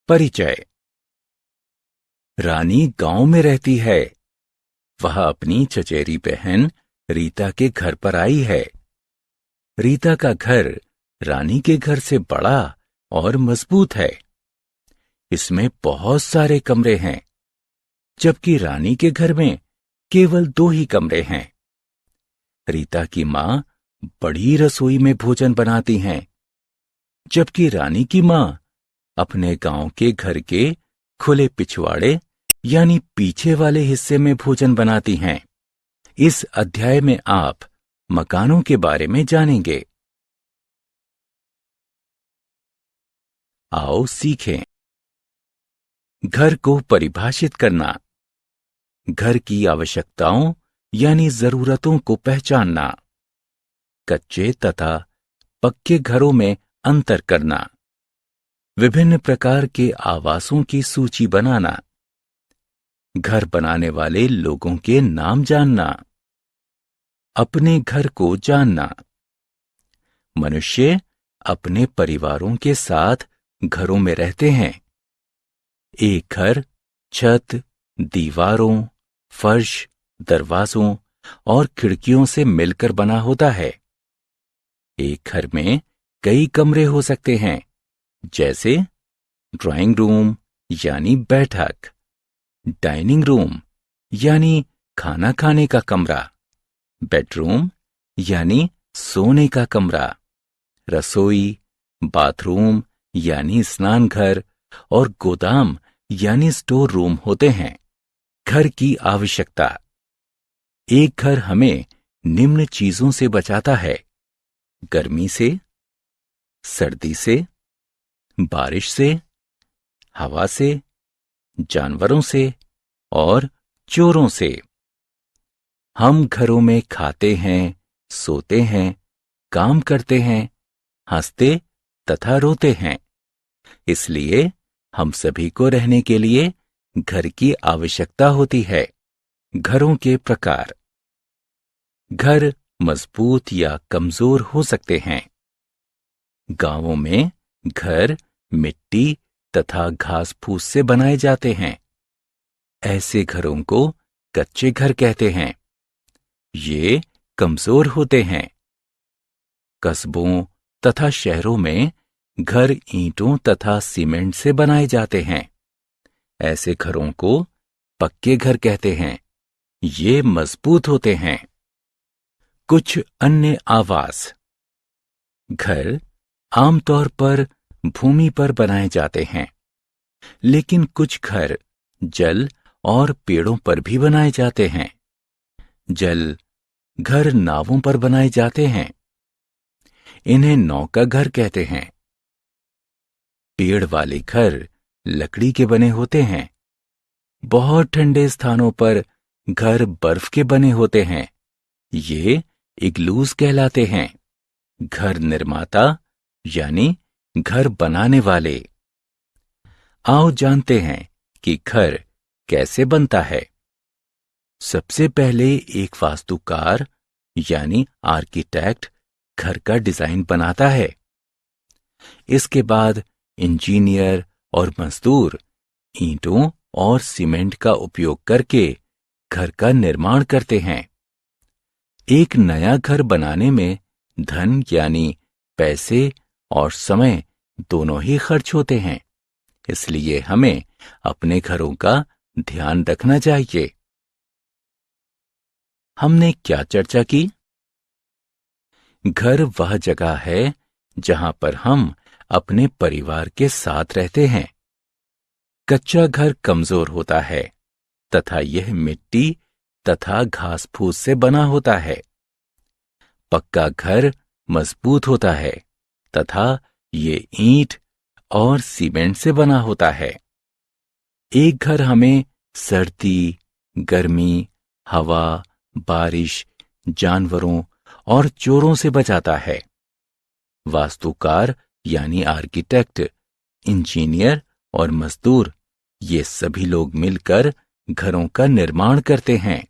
परिचय। रानी गांव में रहती है। वह अपनी चचेरी बहन रीता के घर पर आई है। रीता का घर रानी के घर से बड़ा और मजबूत है। इसमें बहुत सारे कमरे हैं, जबकि रानी के घर में केवल 2 ही कमरे हैं। रीता की मां बड़ी रसोई में भोजन बनाती हैं, जबकि रानी की मां अपने गांव के घर के खुले पिछवाड़े यानी पीछे वाले हिस्से में भोजन बनाती हैं। इस अध्याय में आप मकानों के बारे में जानेंगे। आओ सीखें। घर को परिभाषित करना, घर की आवश्यकताओं यानी जरूरतों को पहचानना, कच्चे तथा पक्के घरों में अंतर करना, विभिन्न प्रकार के आवासों की सूची बनाना, घर बनाने वाले लोगों के नाम जानना, अपने घर को जानना। मनुष्य अपने परिवारों के साथ घरों में रहते हैं। एक घर छत, दीवारों, फर्श, दरवाजों और खिड़कियों से मिलकर बना होता है। एक घर में कई कमरे हो सकते हैं, जैसे ड्राइंग रूम यानी बैठक, डाइनिंग रूम यानी खाना खाने का कमरा, बेडरूम यानी सोने का कमरा, रसोई, बाथरूम यानी स्नान घर और गोदाम यानी स्टोर रूम होते हैं। घर की आवश्यकता। एक घर हमें निम्न चीजों से बचाता है: गर्मी से, सर्दी से, बारिश से, हवा से, जानवरों से और चोरों से। हम घरों में खाते हैं, सोते हैं, काम करते हैं, हंसते तथा रोते हैं। इसलिए हम सभी को रहने के लिए घर की आवश्यकता होती है। घरों के प्रकार। घर मजबूत या कमजोर हो सकते हैं। गांवों में घर मिट्टी तथा घास फूस से बनाए जाते हैं। ऐसे घरों को कच्चे घर कहते हैं। ये कमजोर होते हैं। कस्बों तथा शहरों में घर ईंटों तथा सीमेंट से बनाए जाते हैं। ऐसे घरों को पक्के घर कहते हैं। ये मजबूत होते हैं। कुछ अन्य आवास। घर आमतौर पर भूमि पर बनाए जाते हैं, लेकिन कुछ घर जल और पेड़ों पर भी बनाए जाते हैं। जल घर नावों पर बनाए जाते हैं। इन्हें नौका घर कहते हैं। पेड़ वाले घर लकड़ी के बने होते हैं। बहुत ठंडे स्थानों पर घर बर्फ के बने होते हैं। ये इग्लूज कहलाते हैं। घर निर्माता यानी घर बनाने वाले। आओ जानते हैं कि घर कैसे बनता है। सबसे पहले एक वास्तुकार यानी आर्किटेक्ट घर का डिजाइन बनाता है। इसके बाद इंजीनियर और मजदूर ईंटों और सीमेंट का उपयोग करके घर का निर्माण करते हैं। एक नया घर बनाने में धन यानी पैसे और समय दोनों ही खर्च होते हैं। इसलिए हमें अपने घरों का ध्यान रखना चाहिए। हमने क्या चर्चा की? घर वह जगह है जहां पर हम अपने परिवार के साथ रहते हैं। कच्चा घर कमजोर होता है तथा यह मिट्टी तथा घास फूस से बना होता है। पक्का घर मजबूत होता है तथा ये ईंट और सीमेंट से बना होता है। एक घर हमें सर्दी, गर्मी, हवा, बारिश, जानवरों और चोरों से बचाता है। वास्तुकार यानी आर्किटेक्ट, इंजीनियर और मजदूर ये सभी लोग मिलकर घरों का निर्माण करते हैं।